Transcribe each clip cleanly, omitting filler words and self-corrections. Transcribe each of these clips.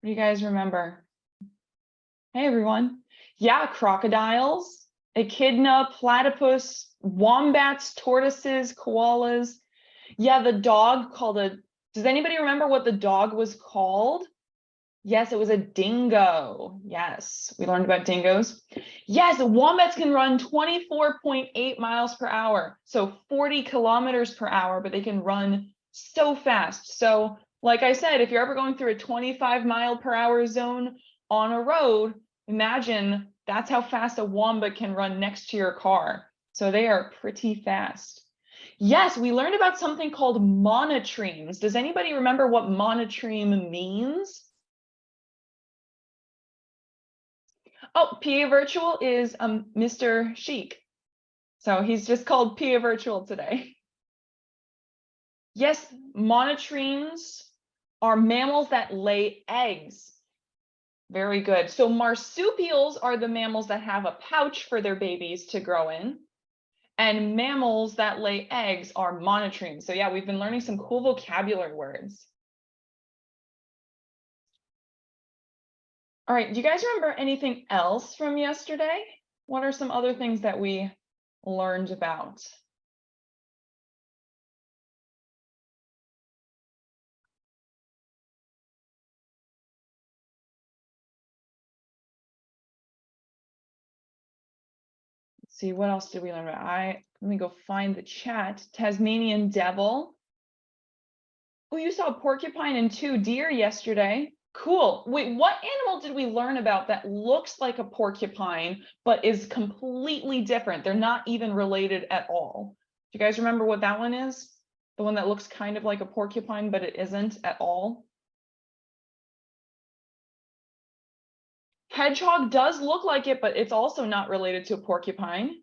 do you guys remember? Hey, everyone. Yeah, crocodiles, echidna, platypus, wombats, tortoises, koalas. Yeah, the dog called a, does anybody remember what the dog was called? Yes, it was a dingo. Yes, we learned about dingoes. Yes, wombats can run 24.8 miles per hour, so 40 kilometers per hour, but they can run so fast. So, like I said, if you're ever going through a 25 mile per hour zone on a road, imagine that's how fast a wombat can run next to your car. So they are pretty fast. Yes, we learned about something called monotremes. Does anybody remember what monotreme means? Oh, PA Virtual is Mr. Chic. So he's just called PA Virtual today. Yes, monotremes are mammals that lay eggs. Very good. So marsupials are the mammals that have a pouch for their babies to grow in. And mammals that lay eggs are monotremes. So yeah, we've been learning some cool vocabulary words. All right, do you guys remember anything else from yesterday? What are some other things that we learned about? Let's see, what else did we learn about? Let me go find the chat. Tasmanian Devil. Oh, you saw a porcupine and 2 deer yesterday. Cool. Wait, what animal did we learn about that looks like a porcupine, but is completely different? They're not even related at all. Do you guys remember what that one is? The one that looks kind of like a porcupine, but it isn't at all? Hedgehog does look like it, but it's also not related to a porcupine.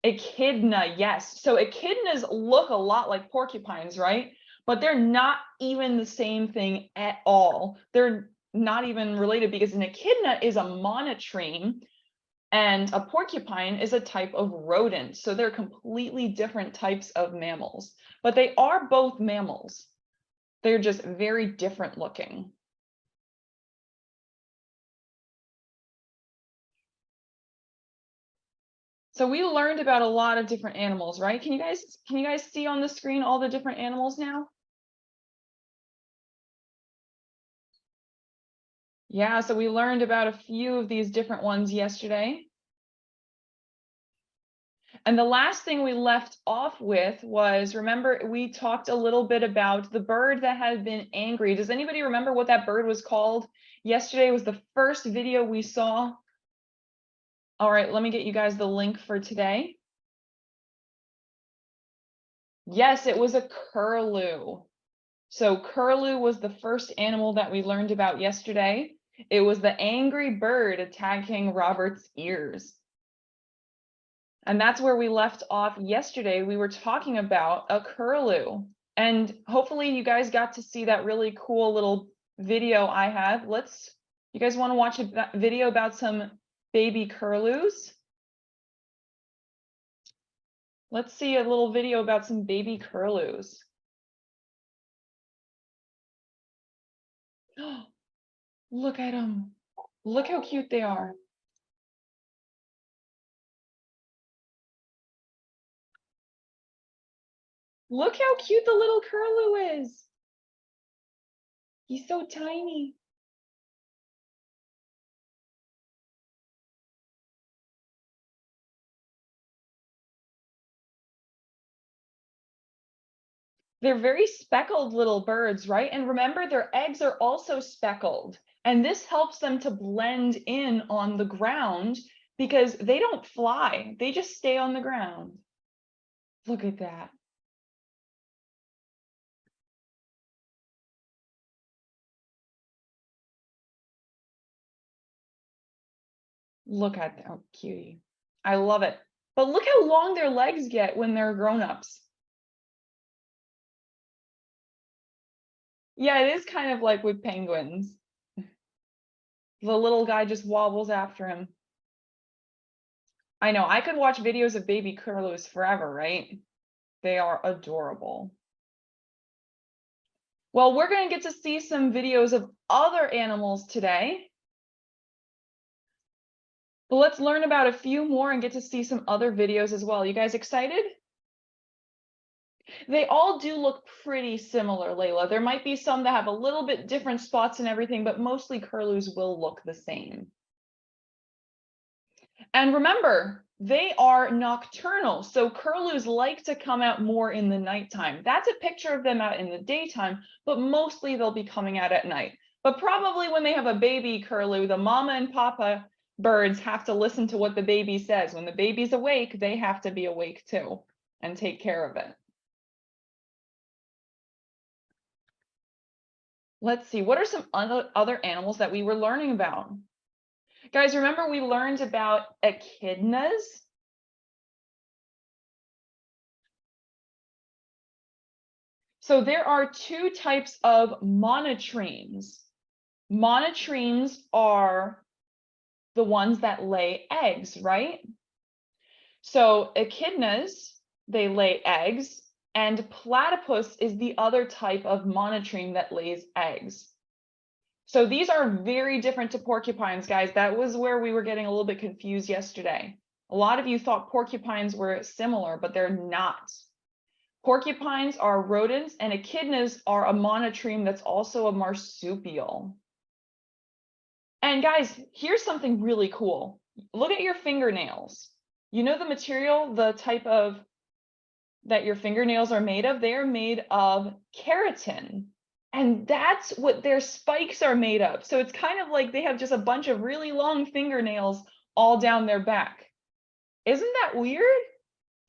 Echidna, yes. So echidnas look a lot like porcupines, right? But they're not even the same thing at all. They're not even related because an echidna is a monotreme and a porcupine is a type of rodent. So they're completely different types of mammals, but they are both mammals. They're just very different looking. So we learned about a lot of different animals, right? Can you guys see on the screen all the different animals now? Yeah, so we learned about a few of these different ones yesterday. And the last thing we left off with was, remember, we talked a little bit about the bird that had been angry. Does anybody remember what that bird was called? Yesterday was the first video we saw. All right, let me get you guys the link for today. Yes, it was a curlew. So curlew was the first animal that we learned about yesterday. It was the angry bird attacking Robert's ears. And that's where we left off yesterday. We were talking about a curlew. And hopefully you guys got to see that really cool little video I have. You guys want to watch a video about some baby curlews? Let's see a little video about some baby curlews. Look at them. Look how cute they are. Look how cute the little curlew is. He's so tiny. They're very speckled little birds, right? And remember, their eggs are also speckled. And this helps them to blend in on the ground because they don't fly. They just stay on the ground. Look at that. Look at that. Oh, cutie. I love it. But look how long their legs get when they're grown-ups. Yeah, it is kind of like with penguins. The little guy just wobbles after him. I know, I could watch videos of baby curlews forever, right? They are adorable. Well, we're going to get to see some videos of other animals today. But let's learn about a few more and get to see some other videos as well. You guys excited? They all do look pretty similar, Layla. There might be some that have a little bit different spots and everything, but mostly curlews will look the same. And remember, they are nocturnal, so curlews like to come out more in the nighttime. That's a picture of them out in the daytime, but mostly they'll be coming out at night. But probably when they have a baby curlew, the mama and papa birds have to listen to what the baby says. When the baby's awake, they have to be awake too and take care of it. Let's see, what are some other animals that we were learning about? Guys, remember we learned about echidnas? So there are two types of monotremes. Monotremes are the ones that lay eggs, right? So echidnas, they lay eggs, and platypus is the other type of monotreme that lays eggs. So these are very different to porcupines, guys. That was where we were getting a little bit confused yesterday. A lot of you thought porcupines were similar, but they're not. Porcupines are rodents, and echidnas are a monotreme that's also a marsupial. And guys, here's something really cool. Look at your fingernails. You know the material, the type of that your fingernails are made of? They are made of keratin. And that's what their spikes are made of. So it's kind of like they have just a bunch of really long fingernails all down their back. Isn't that weird?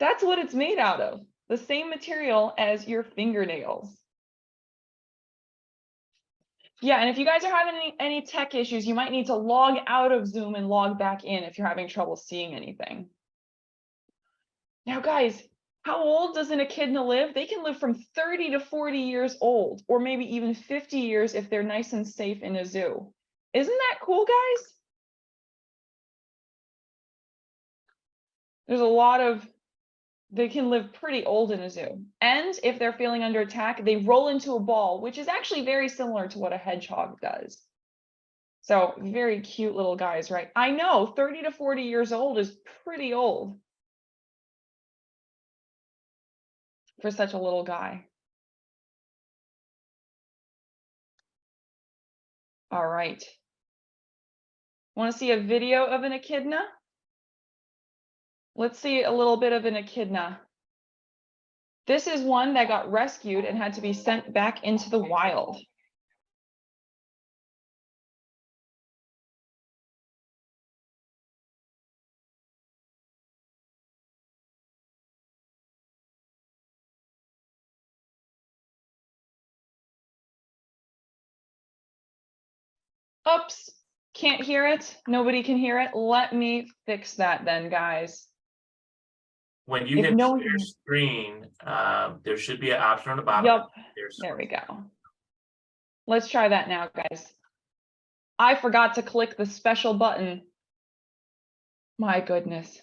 That's what it's made out of. The same material as your fingernails. Yeah, and if you guys are having any tech issues, you might need to log out of Zoom and log back in if you're having trouble seeing anything. Now, guys, how old does an echidna live? They can live from 30 to 40 years old, or maybe even 50 years if they're nice and safe in a zoo. Isn't that cool, guys? There's a lot of, they can live pretty old in a zoo. And if they're feeling under attack, they roll into a ball, which is actually very similar to what a hedgehog does. So very cute little guys, right? I know 30 to 40 years old is pretty old for such a little guy. All right. Want to see a video of an echidna? Let's see a little bit of an echidna. This is one that got rescued and had to be sent back into the wild. Oops, can't hear it. Nobody can hear it. Let me fix that then, guys. When you hit share screen, there should be an option on the bottom. Yep, there we go. Let's try that now, guys. I forgot to click the special button. My goodness.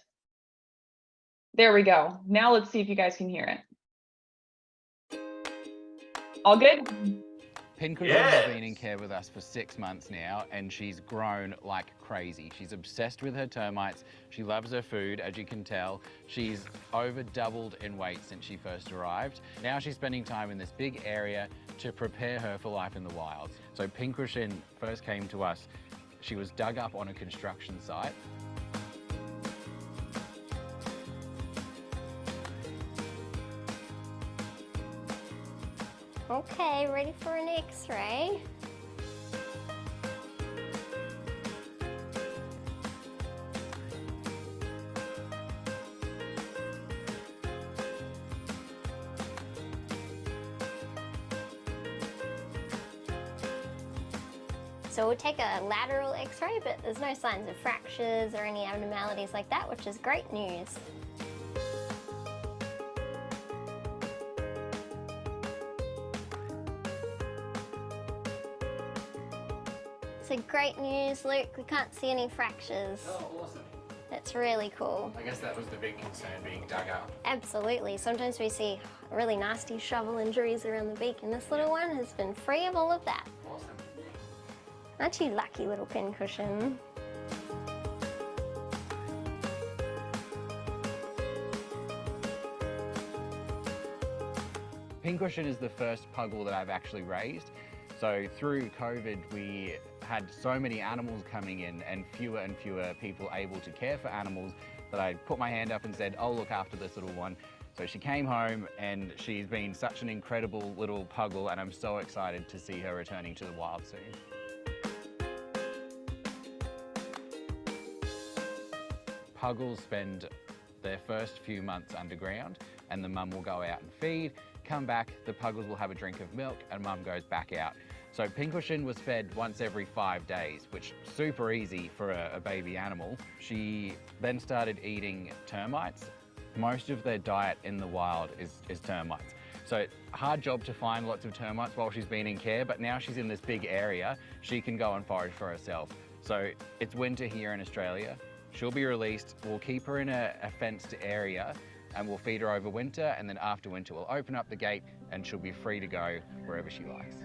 There we go. Now let's see if you guys can hear it. All good? Pincushion has been in care with us for 6 months now, and she's grown like crazy. She's obsessed with her termites. She loves her food, as you can tell. She's over doubled in weight since she first arrived. Now she's spending time in this big area to prepare her for life in the wild. So Pincushion first came to us. She was dug up on a construction site. Okay, ready for an X-ray? So we'll take a lateral X-ray, but there's no signs of fractures or any abnormalities like that, which is great news. So great news, Luke. We can't see any fractures. Oh, awesome. It's really cool. I guess that was the big concern, being dug up. Absolutely. Sometimes we see really nasty shovel injuries around the beak, and this little one has been free of all of that. Awesome. Aren't you lucky, little pincushion? Pincushion is the first puggle that I've actually raised. So through COVID, we had so many animals coming in and fewer people able to care for animals that I put my hand up and said, I'll look after this little one. So she came home and she's been such an incredible little puggle, and I'm so excited to see her returning to the wild soon. Puggles spend their first few months underground, and the mum will go out and feed, come back, the puggles will have a drink of milk, and mum goes back out. So Pincushion was fed once every 5 days, which is super easy for a baby animal. She then started eating termites. Most of their diet in the wild is termites. So hard job to find lots of termites while she's been in care, but now she's in this big area, she can go and forage for herself. So it's winter here in Australia. She'll be released, we'll keep her in a fenced area, and we'll feed her over winter, and then after winter we'll open up the gate and she'll be free to go wherever she likes.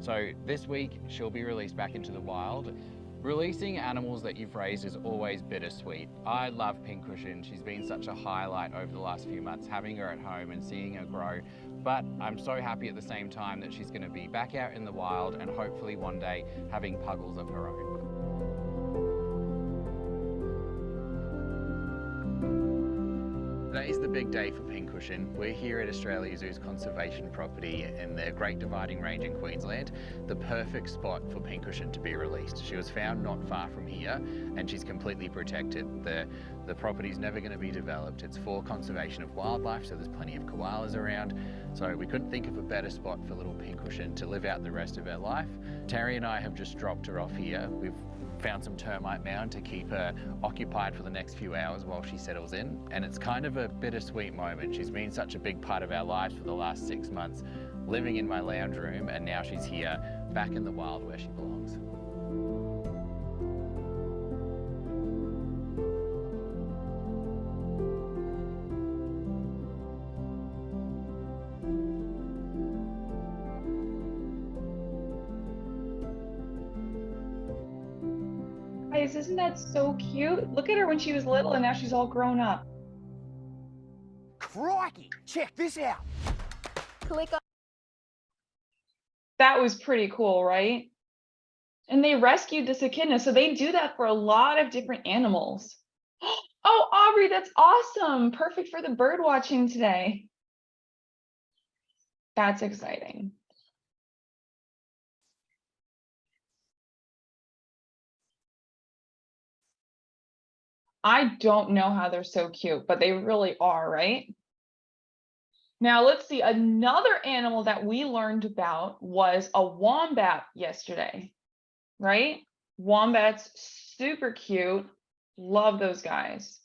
So this week, she'll be released back into the wild. Releasing animals that you've raised is always bittersweet. I love Pincushion. She's been such a highlight over the last few months, having her at home and seeing her grow. But I'm so happy at the same time that she's going to be back out in the wild and hopefully one day having puggles of her own. Today's the big day for Pincushion. We're here at Australia Zoo's conservation property in the Great Dividing Range in Queensland, the perfect spot for Pincushion to be released. She was found not far from here and she's completely protected. The property's never going to be developed. It's for conservation of wildlife, so there's plenty of koalas around. So we couldn't think of a better spot for little Pincushion to live out the rest of her life. Terry and I have just dropped her off here. We've found some termite mound to keep her occupied for the next few hours while she settles in, and it's kind of a bittersweet moment. She's been such a big part of our lives for the last 6 months, living in my lounge room, and now she's here back in the wild where she belongs. Guys, isn't that so cute? Look at her when she was little and now she's all grown up. Crikey, check this out. Click on. That was pretty cool, right? And they rescued this echidna, so they do that for a lot of different animals. Oh, Aubrey, that's awesome. Perfect for the bird watching today. That's exciting. I don't know how they're so cute, but they really are, right? Now let's see, another animal that we learned about was a wombat yesterday, right? Wombats, super cute. Love those guys.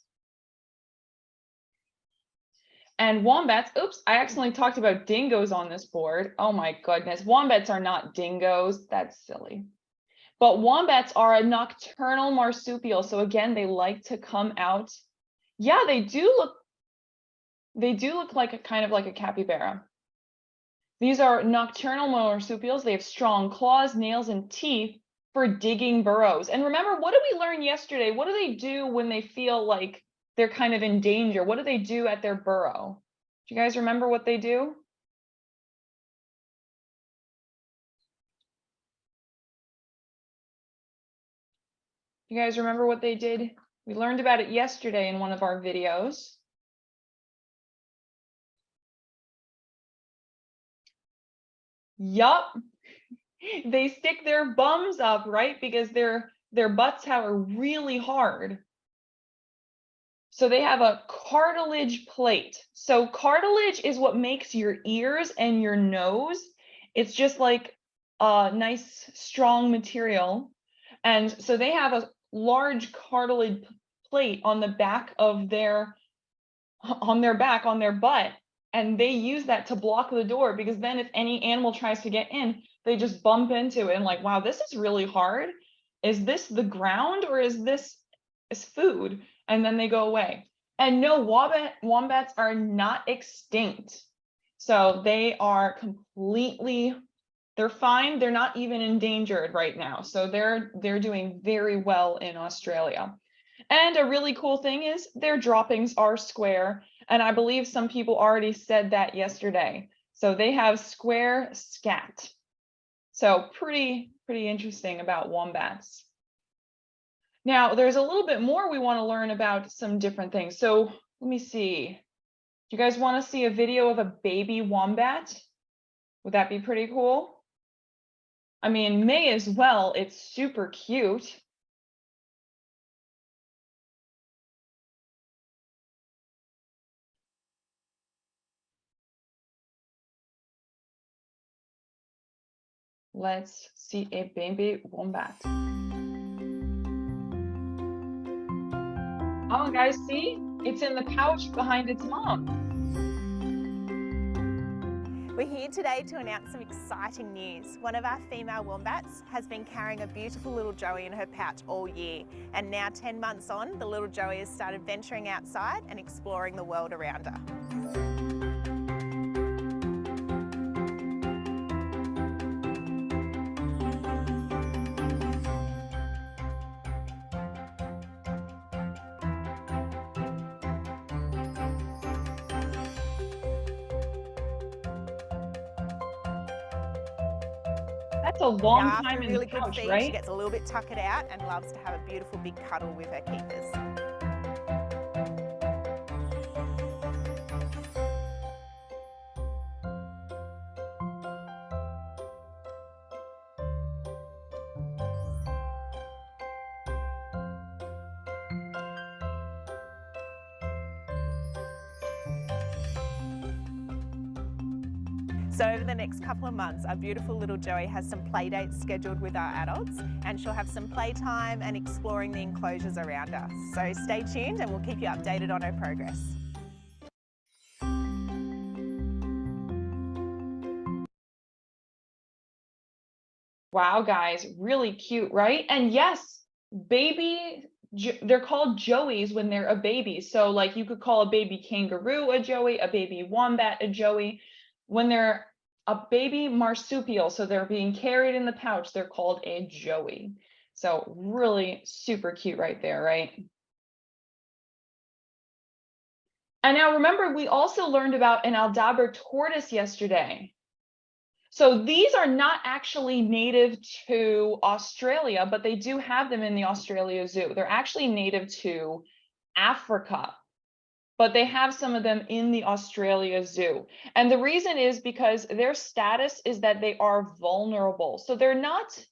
And wombats, oops, I accidentally talked about dingoes on this board. Oh my goodness, wombats are not dingoes. That's silly. But wombats are a nocturnal marsupial. So again, they like to come out. Yeah, they do look like a kind of like a capybara. These are nocturnal marsupials. They have strong claws, nails, and teeth for digging burrows. And remember, what did we learn yesterday? What do they do when they feel like they're kind of in danger? What do they do at their burrow? Do you guys remember what they do? You guys remember what they did? We learned about it yesterday in one of our videos. Yup. They stick their bums up, right? Because their butts are really hard. So they have a cartilage plate. So cartilage is what makes your ears and your nose. It's just like a nice, strong material. And so they have a large cartilage plate on the back of their butt. And they use that to block the door, because then if any animal tries to get in, they just bump into it and like, wow, this is really hard. Is this the ground or is this food? And then they go away. And no, wombats are not extinct. So they are completely, they're fine. They're not even endangered right now. So they're doing very well in Australia. And a really cool thing is their droppings are square. And I believe some people already said that yesterday. So they have square scat. So pretty interesting about wombats. Now, there's a little bit more we want to learn about some different things. So let me see. Do you guys want to see a video of a baby wombat? Would that be pretty cool? I mean, may as well. It's super cute. Let's see a baby wombat. Oh, guys, see? It's in the pouch behind its mom. We're here today to announce some exciting news. One of our female wombats has been carrying a beautiful little Joey in her pouch all year. And now 10 months on, the little Joey has started venturing outside and exploring the world around her. That's a long now, time after a in really the good pouch, feed, right? she gets a little bit tuckered out and loves to have a beautiful big cuddle with her keepers. So over the next couple of months, our beautiful little Joey has some play dates scheduled with our adults, and she'll have some playtime and exploring the enclosures around her. So stay tuned and we'll keep you updated on her progress. Wow, guys, really cute, right? And yes, they're called joeys when they're a baby. So like you could call a baby kangaroo a joey, a baby wombat a joey. When they're a baby marsupial, so they're being carried in the pouch, they're called a joey. So really super cute right there, right? And now remember, we also learned about an Aldabra tortoise yesterday. So these are not actually native to Australia, but they do have them in the Australia Zoo. They're actually native to Africa, but they have some of them in the Australia Zoo. And the reason is because their status is that they are vulnerable. So they're not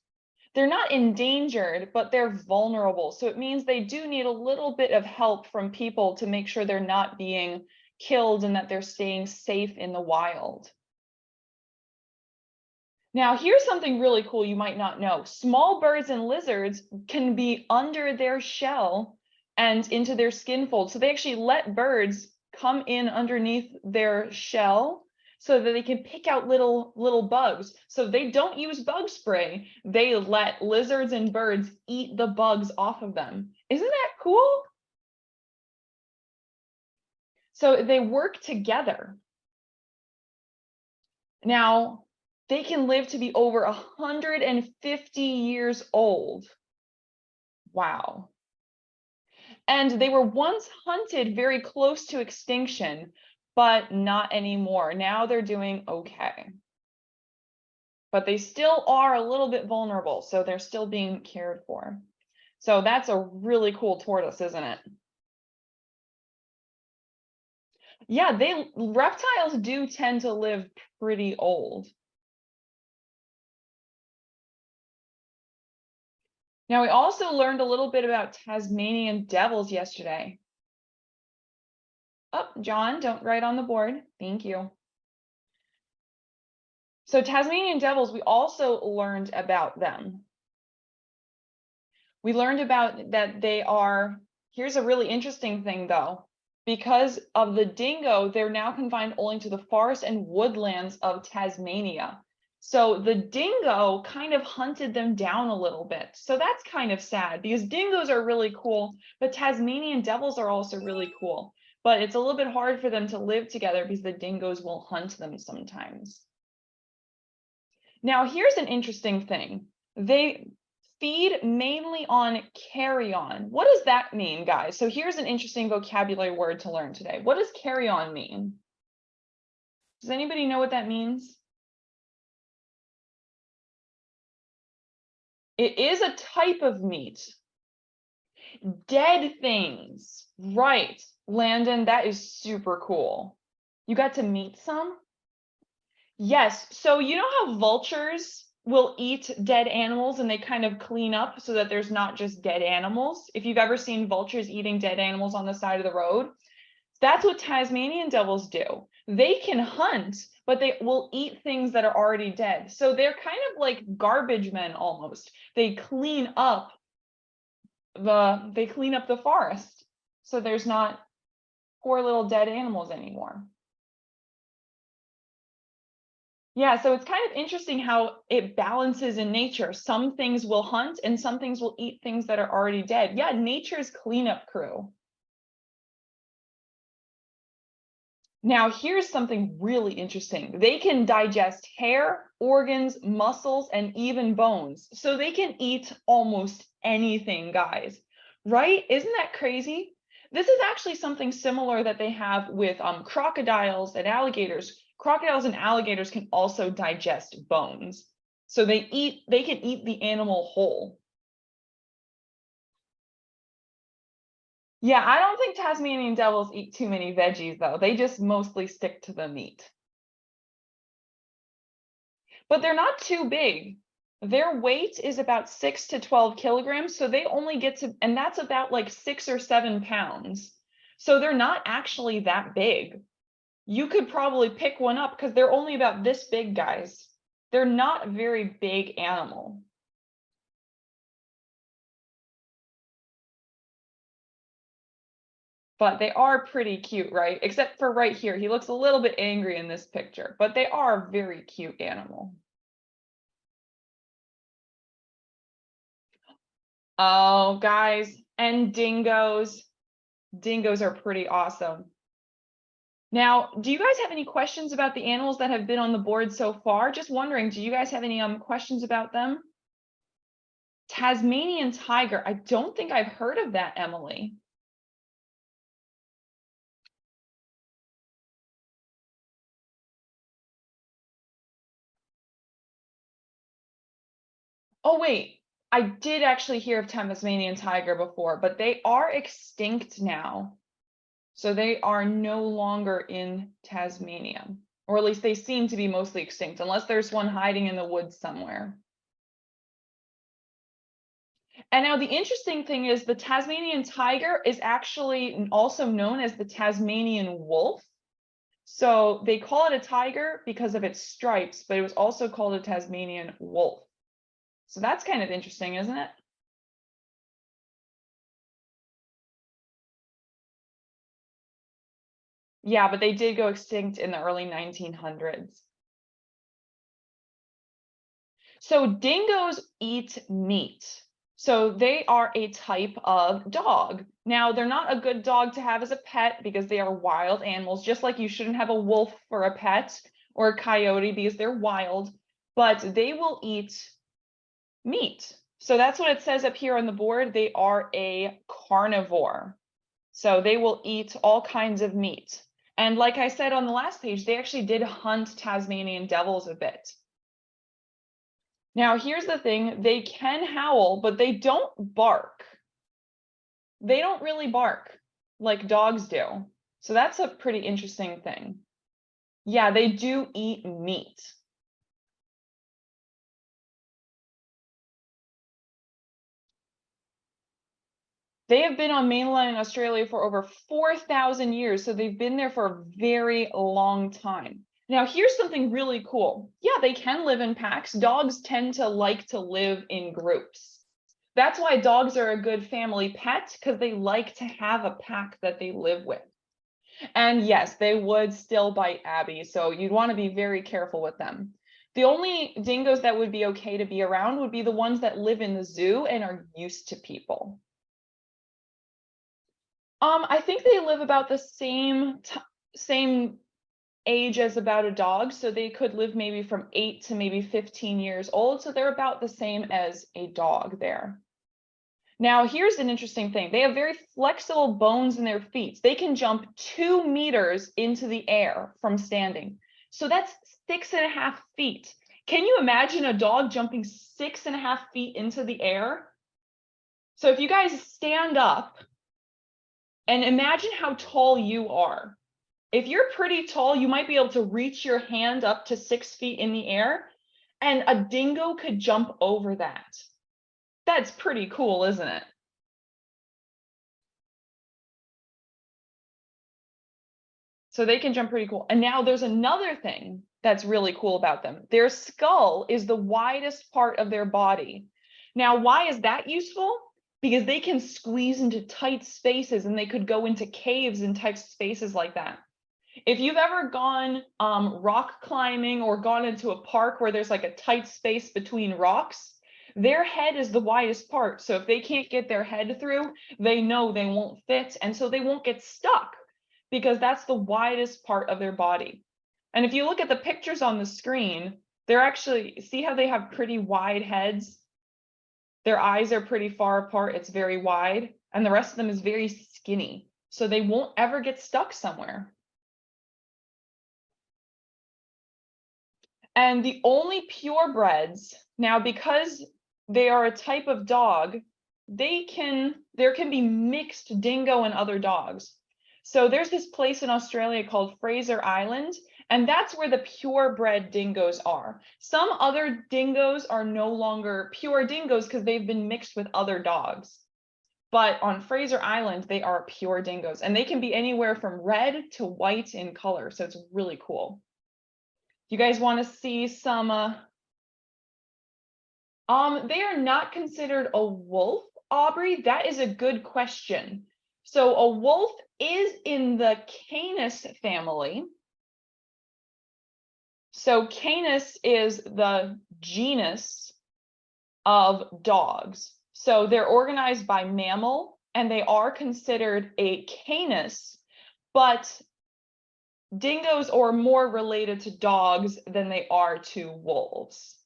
endangered, but they're vulnerable. So it means they do need a little bit of help from people to make sure they're not being killed and that they're staying safe in the wild. Now, here's something really cool you might not know. Small birds and lizards can be under their shell and into their skin fold. So they actually let birds come in underneath their shell so that they can pick out little bugs. So they don't use bug spray. They let lizards and birds eat the bugs off of them. Isn't that cool? So they work together. Now, they can live to be over 150 years old. Wow. And they were once hunted very close to extinction, but not anymore. Now they're doing okay. But they still are a little bit vulnerable, so they're still being cared for. So that's a really cool tortoise, isn't it? Yeah, reptiles do tend to live pretty old. Now, we also learned a little bit about Tasmanian devils yesterday. Oh, John, don't write on the board. Thank you. So Tasmanian devils, we also learned about them. We learned about that they are, here's a really interesting thing though. Because of the dingo, they're now confined only to the forest and woodlands of Tasmania. So the dingo kind of hunted them down a little bit. So that's kind of sad because dingoes are really cool, but Tasmanian devils are also really cool. But it's a little bit hard for them to live together because the dingoes will hunt them sometimes. Now, here's an interesting thing. They feed mainly on carrion. What does that mean, guys? So here's an interesting vocabulary word to learn today. What does carrion mean? Does anybody know what that means? It is a type of meat. Dead things. Right, Landon, that is super cool. You got to meet some? Yes, so you know how vultures will eat dead animals and they kind of clean up so that there's not just dead animals? If you've ever seen vultures eating dead animals on the side of the road, that's what Tasmanian devils do. They can hunt, but they will eat things that are already dead. So they're kind of like garbage men almost. They clean up the forest so there's not poor little dead animals anymore. Yeah, so it's kind of interesting how it balances in nature. Some things will hunt and some things will eat things that are already dead. Yeah, nature's cleanup crew. Now, here's something really interesting. They can digest hair, organs, muscles, and even bones. So they can eat almost anything, guys. Right? Isn't that crazy? This is actually something similar that they have with crocodiles and alligators. Crocodiles and alligators can also digest bones. So they can eat the animal whole. Yeah, I don't think Tasmanian devils eat too many veggies though. They just mostly stick to the meat. But they're not too big. Their weight is about 6 to 12 kilograms. So they only get to, and that's about like 6 or 7 pounds. So they're not actually that big. You could probably pick one up because they're only about this big, guys. They're not a very big animal. But they are pretty cute, right? Except for right here. He looks a little bit angry in this picture, but they are a very cute animal. Oh, guys, and dingoes. Dingoes are pretty awesome. Now, do you guys have any questions about the animals that have been on the board so far? Just wondering, do you guys have any questions about them? Tasmanian tiger. I don't think I've heard of that, Emily. Oh, wait. I did actually hear of Tasmanian tiger before, but they are extinct now. So they are no longer in Tasmania, or at least they seem to be mostly extinct, unless there's one hiding in the woods somewhere. And now the interesting thing is the Tasmanian tiger is actually also known as the Tasmanian wolf. So they call it a tiger because of its stripes, but it was also called a Tasmanian wolf. So that's kind of interesting, isn't it? Yeah, but they did go extinct in the early 1900s. So dingoes eat meat. So they are a type of dog. Now, they're not a good dog to have as a pet because they are wild animals, just like you shouldn't have a wolf for a pet or a coyote because they're wild, but they will eat meat. So that's what it says up here on the board. They are a carnivore. So they will eat all kinds of meat. And like I said on the last page, they actually did hunt Tasmanian devils a bit. Now, here's the thing. They can howl, but they don't bark. They don't really bark like dogs do. So that's a pretty interesting thing. Yeah, they do eat meat. They have been on mainland Australia for over 4,000 years, so they've been there for a very long time. Now, here's something really cool. Yeah, they can live in packs. Dogs tend to like to live in groups. That's why dogs are a good family pet, because they like to have a pack that they live with. And yes, they would still bite Abby, so you'd want to be very careful with them. The only dingoes that would be okay to be around would be the ones that live in the zoo and are used to people. I think they live about the same age as about a dog, so they could live maybe from 8 to maybe 15 years old, so they're about the same as a dog there. Now, here's an interesting thing. They have very flexible bones in their feet. They can jump 2 meters into the air from standing. So that's 6.5 feet. Can you imagine a dog jumping 6.5 feet into the air? So if you guys stand up and imagine how tall you are. If you're pretty tall, you might be able to reach your hand up to 6 feet in the air, and a dingo could jump over that. That's pretty cool, isn't it? So they can jump pretty cool. And now there's another thing that's really cool about them. Their skull is the widest part of their body. Now, why is that useful? Because they can squeeze into tight spaces, and they could go into caves and tight spaces like that. If you've ever gone rock climbing or gone into a park where there's like a tight space between rocks, their head is the widest part. So if they can't get their head through, they know they won't fit, and so they won't get stuck because that's the widest part of their body. And if you look at the pictures on the screen, they're actually, see how they have pretty wide heads? Their eyes are pretty far apart, it's very wide, and the rest of them is very skinny. So they won't ever get stuck somewhere. And the only purebreds, now because they are a type of dog, there can be mixed dingo and other dogs. So there's this place in Australia called Fraser Island, and that's where the purebred dingoes are. Some other dingoes are no longer pure dingoes because they've been mixed with other dogs. But on Fraser Island, they are pure dingoes, and they can be anywhere from red to white in color. So it's really cool. You guys want to see some, they are not considered a wolf, Aubrey. That is a good question. So a wolf is in the Canis family. So Canis is the genus of dogs. So they're organized by mammal, and they are considered a Canis, but dingoes are more related to dogs than they are to wolves.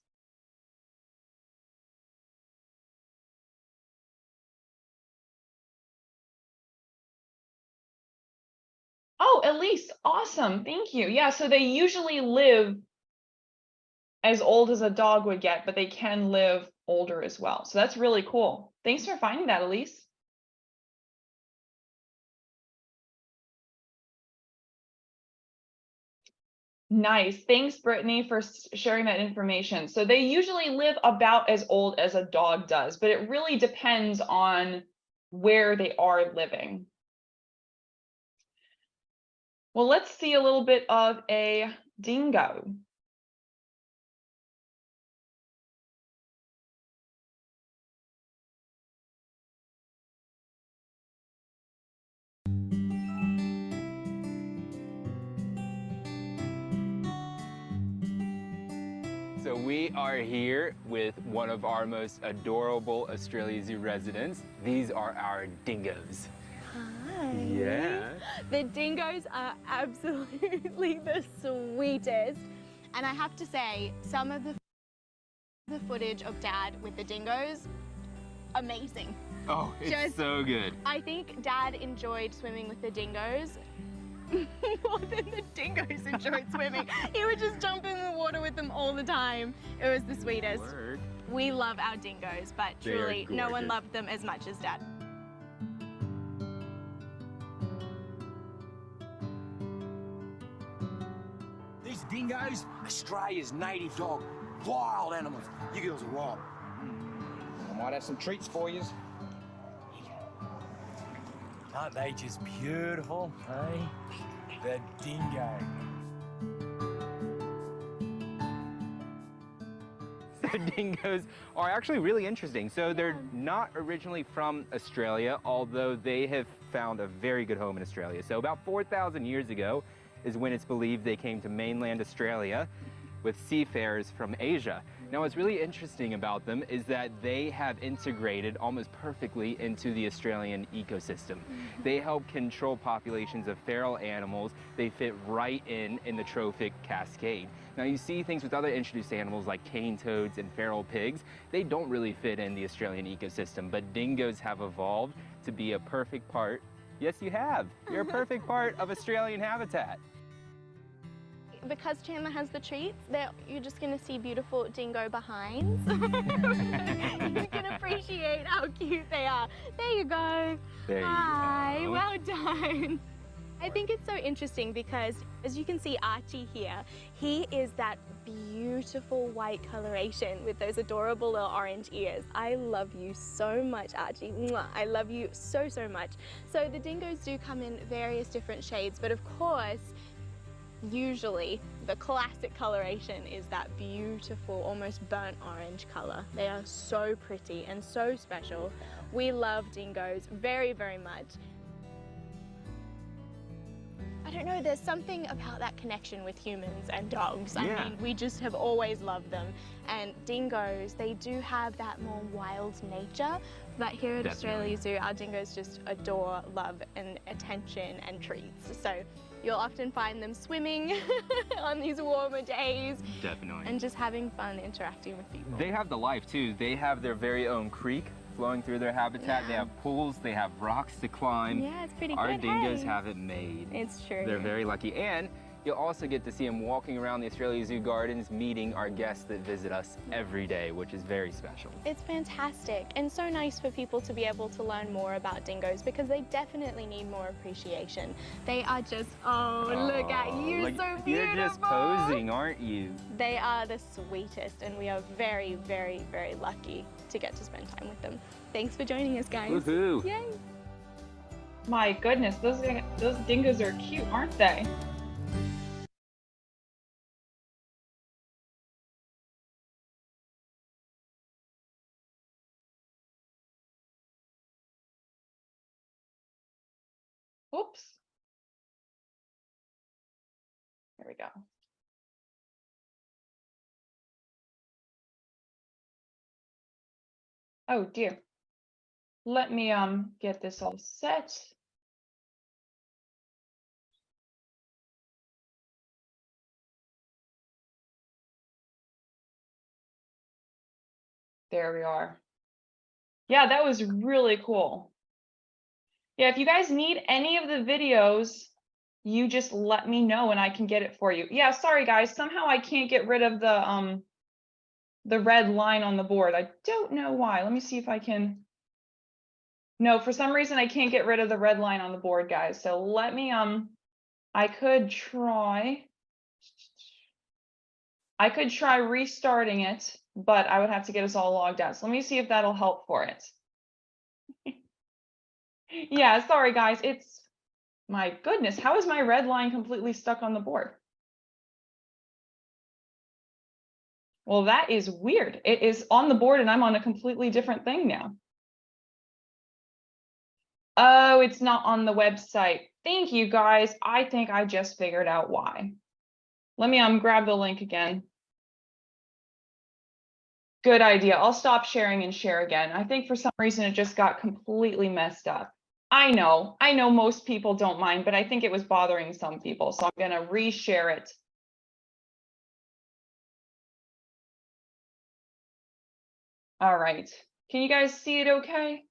Oh, Elise, awesome. Thank you. Yeah, so they usually live as old as a dog would get, but they can live older as well. So that's really cool. Thanks for finding that, Elise. Nice. Thanks, Brittany, for sharing that information. So they usually live about as old as a dog does, but it really depends on where they are living. Well, let's see a little bit of a dingo. So we are here with one of our most adorable Australia Zoo residents. These are our dingoes. Hi. Yeah. The dingoes are absolutely the sweetest. And I have to say, some of the footage of Dad with the dingoes, amazing. Oh, it's so good. I think Dad enjoyed swimming with the dingoes more than the dingoes enjoyed swimming. He would just jump in the water with them all the time. It was the sweetest. Word. We love our dingoes, but truly no one loved them as much as Dad. These dingoes, Australia's native dog, wild animals. You girls are wild. I might have some treats for you. Aren't they just beautiful, eh? The dingo. So dingoes are actually really interesting. So they're not originally from Australia, although they have found a very good home in Australia. So about 4,000 years ago is when it's believed they came to mainland Australia with seafarers from Asia. Now what's really interesting about them is that they have integrated almost perfectly into the Australian ecosystem. They help control populations of feral animals. They fit right in the trophic cascade. Now you see things with other introduced animals like cane toads and feral pigs. They don't really fit in the Australian ecosystem, but dingoes have evolved to be a perfect part. Yes, you have. You're a perfect part of Australian habitat. Because Chandler has the treats, you're just going to see beautiful dingo behinds. You can appreciate how cute they are. There you go. There Hi, you go. well done. I think it's so interesting because, as you can see Archie here, he is that beautiful white coloration with those adorable little orange ears. I love you so much, Archie. Mwah. I love you so, so much. So the dingoes do come in various different shades, but of course, usually the classic coloration is that beautiful, almost burnt orange color. They are so pretty and so special. We love dingoes very, very much. I don't know, there's something about that connection with humans and dogs. I mean, we just have always loved them. And dingoes, they do have that more wild nature, but here at Australia Zoo, our dingoes just adore love and attention and treats. So you'll often find them swimming on these warmer days. Definitely. And just having fun interacting with people. They have the life too. They have their very own creek flowing through their habitat. They have pools, they have rocks to climb. Yeah, it's pretty Our good. dingoes have it made. It's true. They're very lucky. And you'll also get to see them walking around the Australia Zoo gardens, meeting our guests that visit us every day, which is very special. It's fantastic and so nice for people to be able to learn more about dingoes because they definitely need more appreciation. They are just, look at you, like, so beautiful. You're just posing, aren't you? They are the sweetest and we are very, very, very lucky to get to spend time with them. Thanks for joining us, guys. Woohoo! Yay! My goodness, those dingoes are cute, aren't they? Oops. There we go. Oh dear. Let me get this all set. There we are. Yeah, that was really cool. Yeah, if you guys need any of the videos, you just let me know and I can get it for you. Yeah, sorry guys, somehow I can't get rid of the red line on the board. I don't know why. Let me see if I can. No, for some reason I can't get rid of the red line on the board, guys. So let me I could try restarting it, but I would have to get us all logged out. So let me see if that'll help for it. Yeah, sorry guys, it's, my goodness, how is my red line completely stuck on the board? Well, that is weird. It is on the board and I'm on a completely different thing now. Oh, it's not on the website. Thank you guys. I think I just figured out why. Let me grab the link again. Good idea. I'll stop sharing and share again. I think for some reason it just got completely messed up. I know most people don't mind, but I think it was bothering some people. So I'm gonna reshare it. All right. Can you guys see it okay?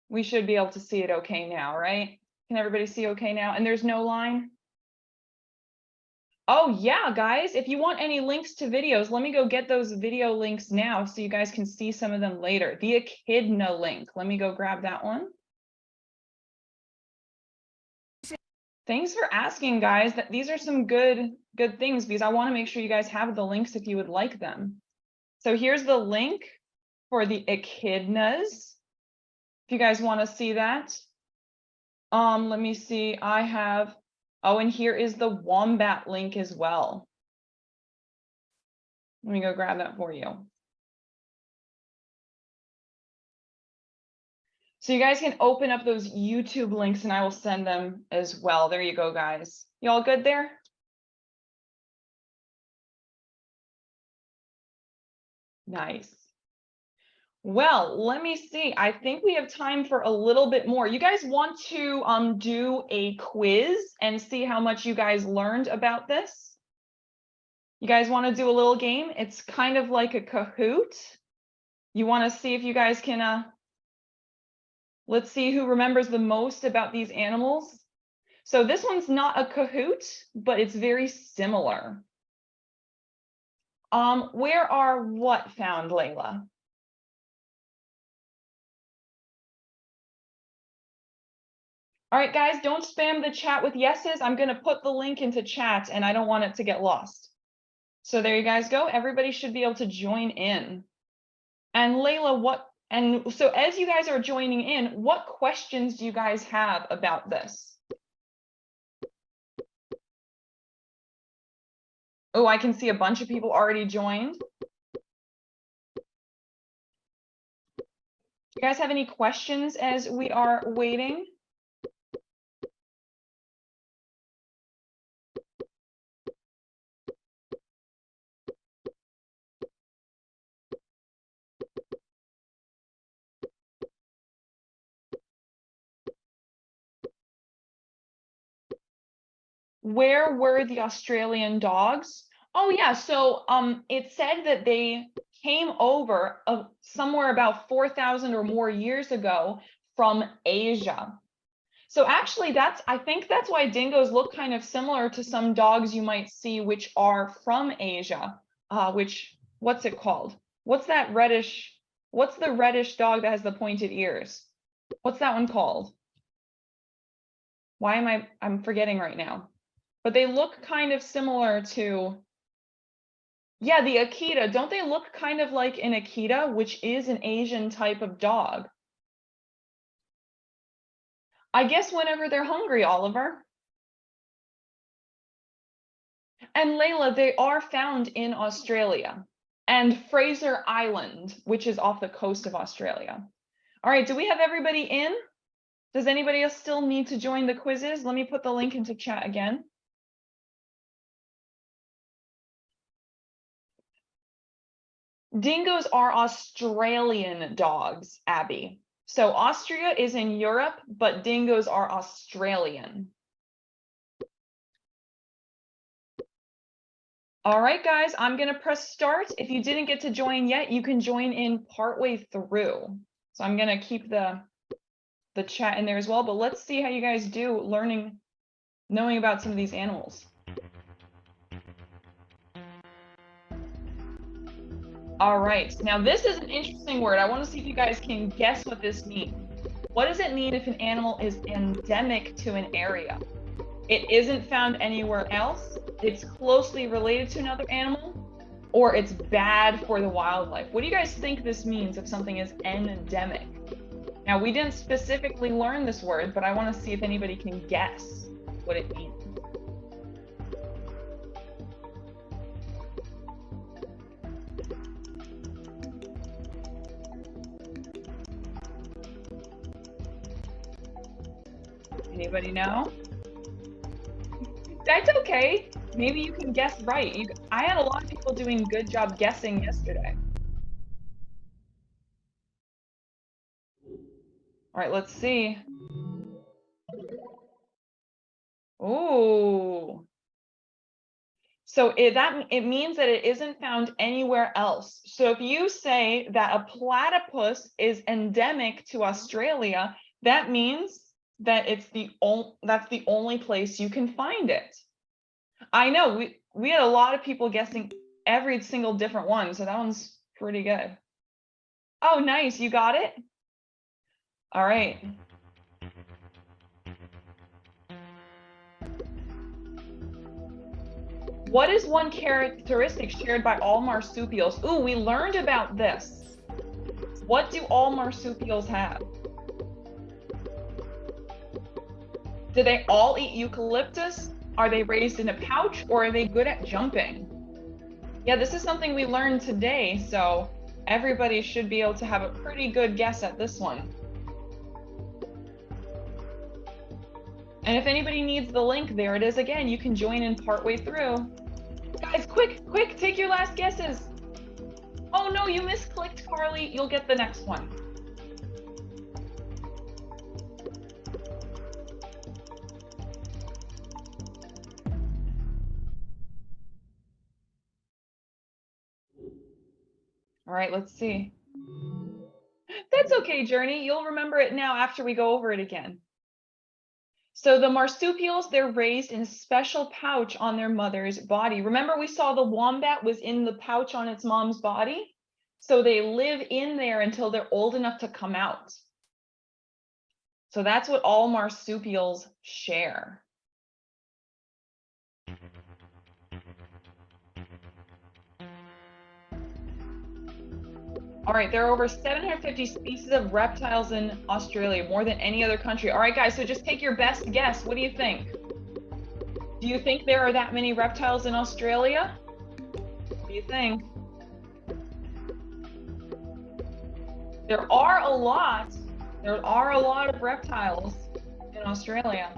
We should be able to see it okay now, right? Can everybody see okay now? And there's no line? Oh yeah, guys, if you want any links to videos, let me go get those video links now so you guys can see some of them later. The Echidna link, let me go grab that one. Thanks for asking, guys. These are some good things because I want to make sure you guys have the links if you would like them. So here's the link for the echidnas. If you guys want to see that. Let me see. I have, oh, and here is the wombat link as well. Let me go grab that for you. So you guys can open up those YouTube links and I will send them as well. There you go, guys. You all good there? Nice. Well, let me see. I think we have time for a little bit more. You guys want to do a quiz and see how much you guys learned about this? You guys want to do a little game? It's kind of like a Kahoot. You want to see if you guys can, let's see who remembers the most about these animals. So this one's not a Kahoot, but it's very similar. Where are what found, Layla? All right, guys, don't spam the chat with yeses. I'm going to put the link into chat and I don't want it to get lost. So there you guys go. Everybody should be able to join in. And Layla, so as you guys are joining in, what questions do you guys have about this? Oh, I can see a bunch of people already joined. Do you guys have any questions as we are waiting? Where were the Australian dogs? Oh yeah, so it said that they came over somewhere about 4,000 or more years ago from Asia. So actually I think that's why dingoes look kind of similar to some dogs you might see which are from Asia. What's it called? What's the reddish dog that has the pointed ears? What's that one called? I'm forgetting right now. But they look kind of similar to, yeah, the Echidna. Don't they look kind of like an Echidna, which is an Asian type of dog? I guess whenever they're hungry, Oliver. And Layla, they are found in Australia and Fraser Island, which is off the coast of Australia. All right, do we have everybody in? Does anybody else still need to join the quizzes? Let me put the link into chat again. Dingoes are Australian dogs, Abby. So Austria is in Europe, but dingoes are Australian. All right, guys, I'm going to press start. If you didn't get to join yet, you can join in partway through. So I'm going to keep the chat in there as well, but let's see how you guys do knowing about some of these animals. All right, now this is an interesting word. I want to see if you guys can guess what this means. What does it mean if an animal is endemic to an area? It isn't found anywhere else, it's closely related to another animal, or it's bad for the wildlife. What do you guys think this means if something is endemic? Now, we didn't specifically learn this word, but I want to see if anybody can guess what it means. Anybody know? That's okay. Maybe you can guess right. I had a lot of people doing a good job guessing yesterday. All right, let's see. Oh. So it means that it isn't found anywhere else. So if you say that a platypus is endemic to Australia, that means that that's the only place you can find it. I know we had a lot of people guessing every single different one, so that one's pretty good. Oh, nice, you got it? All right. What is one characteristic shared by all marsupials? Ooh, we learned about this. What do all marsupials have? Do they all eat eucalyptus? Are they raised in a pouch, or are they good at jumping? Yeah, this is something we learned today, so everybody should be able to have a pretty good guess at this one. And if anybody needs the link, there it is again. You can join in partway through. Guys, quick, take your last guesses. Oh no, you misclicked, Carly. You'll get the next one. All right, let's see. That's okay, Journey. You'll remember it now after we go over it again. So the marsupials, they're raised in a special pouch on their mother's body. Remember we saw the wombat was in the pouch on its mom's body? So they live in there until they're old enough to come out. So that's what all marsupials share. All right, there are over 750 species of reptiles in Australia, more than any other country. All right, guys, so just take your best guess. What do you think? Do you think there are that many reptiles in Australia? What do you think? There are a lot. There are a lot of reptiles in Australia.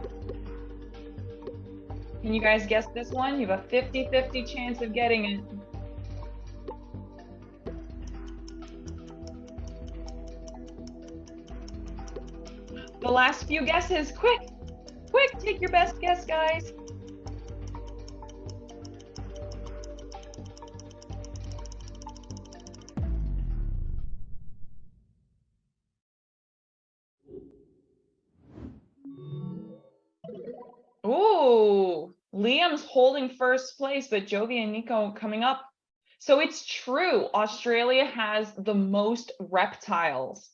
Can you guys guess this one? You have a 50-50 chance of getting it. The last few guesses, quick, take your best guess, guys. Ooh, Liam's holding first place, but Jovi and Nico coming up. So it's true, Australia has the most reptiles.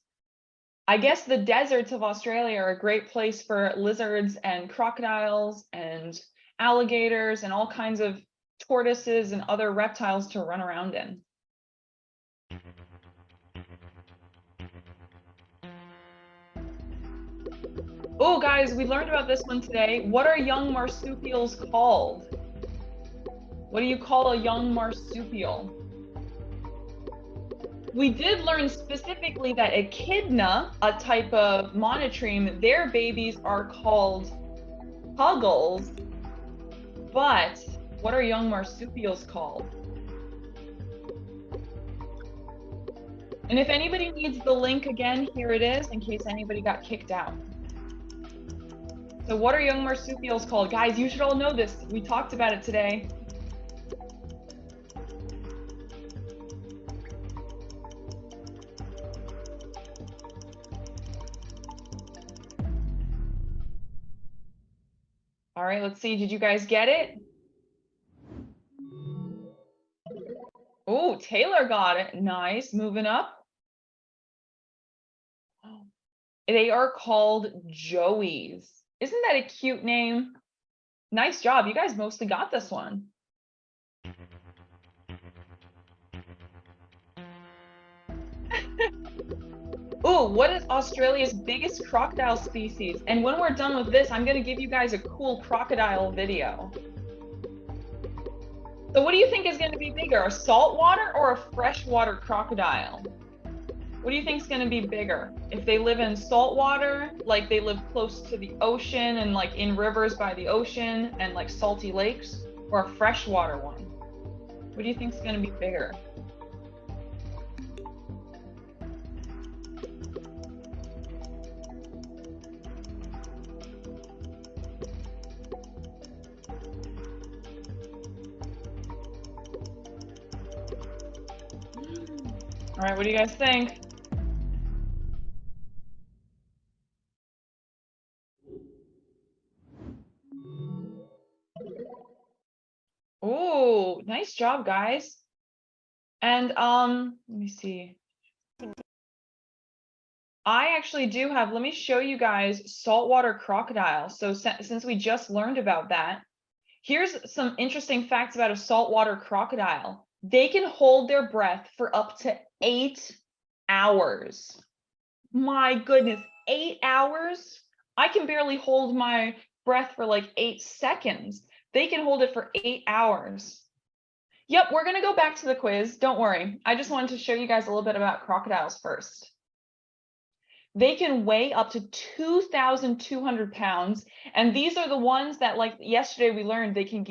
I guess the deserts of Australia are a great place for lizards and crocodiles and alligators and all kinds of tortoises and other reptiles to run around in. Oh, guys, we learned about this one today. What are young marsupials called? What do you call a young marsupial? We did learn specifically that echidna, a type of monotreme, their babies are called puggles. But what are young marsupials called? And if anybody needs the link again, here it is in case anybody got kicked out. So what are young marsupials called? Guys, you should all know this. We talked about it today. All right, let's see. Did you guys get it? Oh, Taylor got it. Nice. Moving up. They are called joeys. Isn't that a cute name? Nice job. You guys mostly got this one. Ooh, what is Australia's biggest crocodile species? And when we're done with this, I'm going to give you guys a cool crocodile video. So what do you think is going to be bigger, a saltwater or a freshwater crocodile? What do you think is going to be bigger? If they live in saltwater, like they live close to the ocean and like in rivers by the ocean and like salty lakes, or a freshwater one? What do you think is going to be bigger? All right, what do you guys think? Ooh, nice job, guys. And let me see. I actually do have, let me show you guys saltwater crocodile. So since we just learned about that, here's some interesting facts about a saltwater crocodile. They can hold their breath for up to 8 hours. My goodness, 8 hours? I can barely hold my breath for like 8 seconds. They can hold it for 8 hours. Yep, we're gonna go back to the quiz. Don't worry. I just wanted to show you guys a little bit about crocodiles first. They can weigh up to 2,200 pounds. And these are the ones that, like yesterday we learned, they can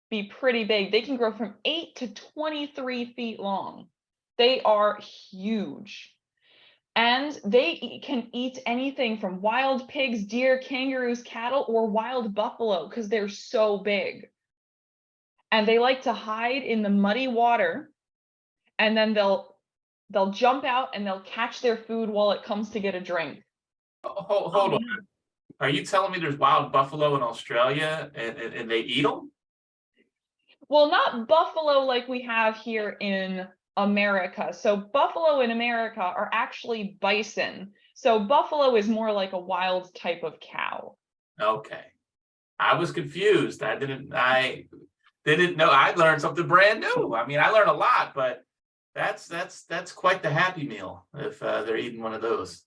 be pretty big. They can grow from 8 to 23 feet long. They are huge. And they can eat anything from wild pigs, deer, kangaroos, cattle, or wild buffalo because they're so big. And they like to hide in the muddy water, and then they'll jump out and they'll catch their food while it comes to get a drink. Hold on. Are you telling me there's wild buffalo in Australia and they eat them? Well, not buffalo like we have here in America. So buffalo in America are actually bison. So buffalo is more like a wild type of cow. Okay. I was confused. I didn't know. I learned something brand new. I mean, I learned a lot, but that's quite the Happy Meal if they're eating one of those.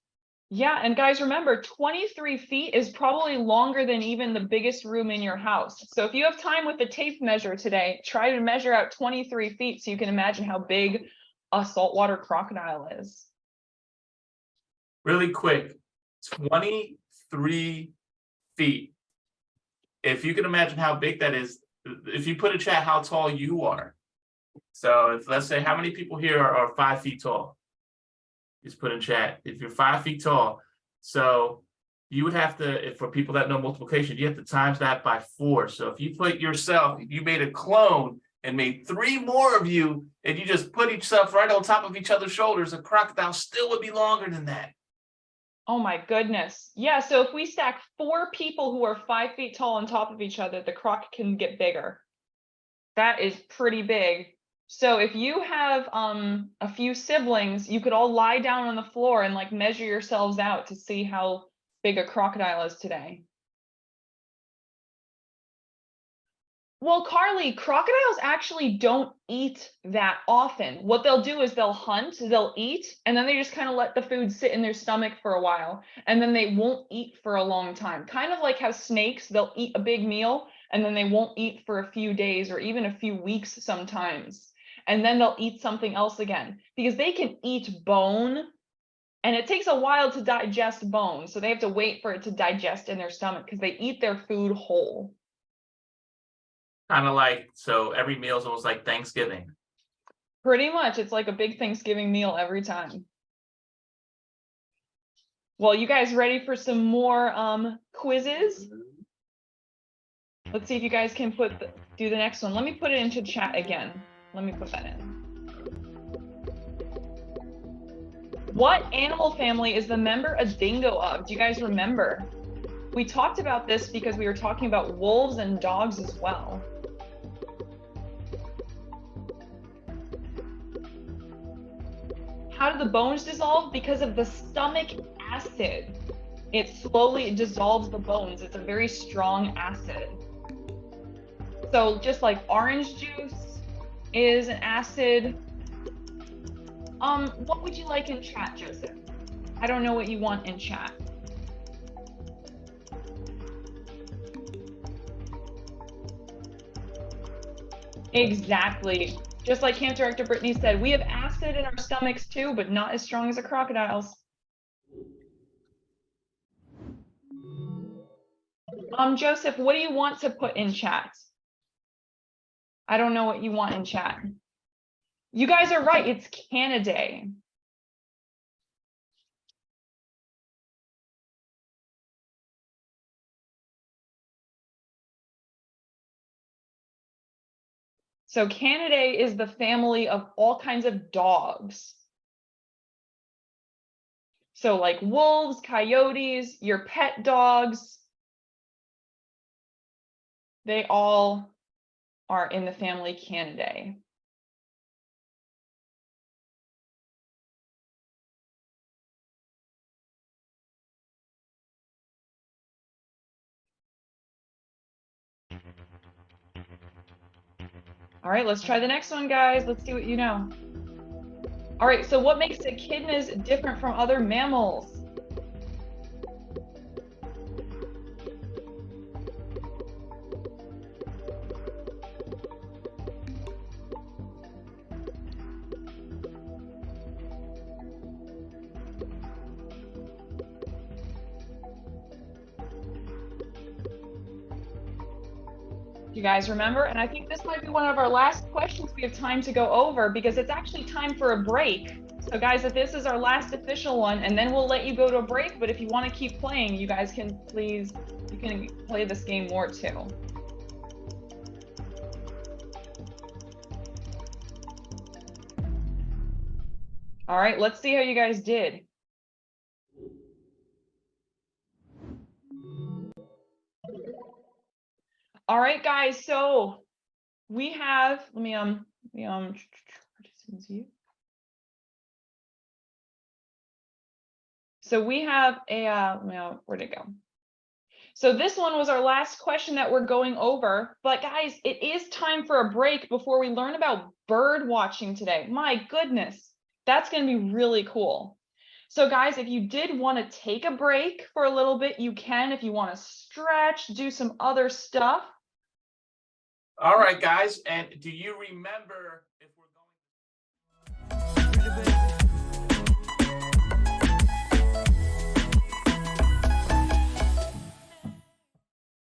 Yeah, and guys, remember, 23 feet is probably longer than even the biggest room in your house. So if you have time with the tape measure today, try to measure out 23 feet so you can imagine how big a saltwater crocodile is. Really quick, 23 feet. If you can imagine how big that is, if you put in chat how tall you are. So if, let's say, how many people here are 5 feet tall? Just put in chat. If you're 5 feet tall, so you would have to, for people that know multiplication, you have to times that by 4. So if you put yourself, if you made a clone and made 3 more of you, and you just put yourself right on top of each other's shoulders, a crocodile still would be longer than that. Oh my goodness. Yeah, so if we stack 4 people who are 5 feet tall on top of each other, the croc can get bigger. That is pretty big. So if you have a few siblings, you could all lie down on the floor and like measure yourselves out to see how big a crocodile is today. Well, Carly, crocodiles actually don't eat that often. What they'll do is they'll hunt, they'll eat, and then they just kind of let the food sit in their stomach for a while, and then they won't eat for a long time. Kind of like how snakes, they'll eat a big meal, and then they won't eat for a few days or even a few weeks sometimes. And then they'll eat something else again because they can eat bone, and it takes a while to digest bone. So they have to wait for it to digest in their stomach because they eat their food whole. Kind of like, so every meal is almost like Thanksgiving. Pretty much. It's like a big Thanksgiving meal every time. Well, you guys ready for some more quizzes? Let's see if you guys can do the next one. Let me put it into chat again. Let me put that in. What animal family is the member a dingo of? Do you guys remember? We talked about this because we were talking about wolves and dogs as well. How do the bones dissolve? Because of the stomach acid. It slowly dissolves the bones. It's a very strong acid. So just like orange juice is an acid. What would you like in chat, Joseph? I don't know what you want in chat. Exactly. Just like Camp Director Brittany said, we have acid in our stomachs too, but not as strong as a crocodile's. Joseph, what do you want to put in chat? I don't know what you want in chat. You guys are right, it's Canidae. So Canidae is the family of all kinds of dogs. So like wolves, coyotes, your pet dogs, they all are in the family Canidae. All right, let's try the next one, guys. Let's see what you know. All right, so what makes echidnas different from other mammals? You guys remember? And I think this might be one of our last questions we have time to go over because it's actually time for a break. So guys, if this is our last official one, and then we'll let you go to a break, but if you want to keep playing, you guys can you can play this game more too. All right, let's see how you guys did. All right, guys, so we have, let me participants view. So we have a, where'd it go? So this one was our last question that we're going over, but guys, it is time for a break before we learn about bird watching today. My goodness, that's going to be really cool. So guys, if you did want to take a break for a little bit, you can. If you want to stretch, do some other stuff. All right, guys. And do you remember if we're going?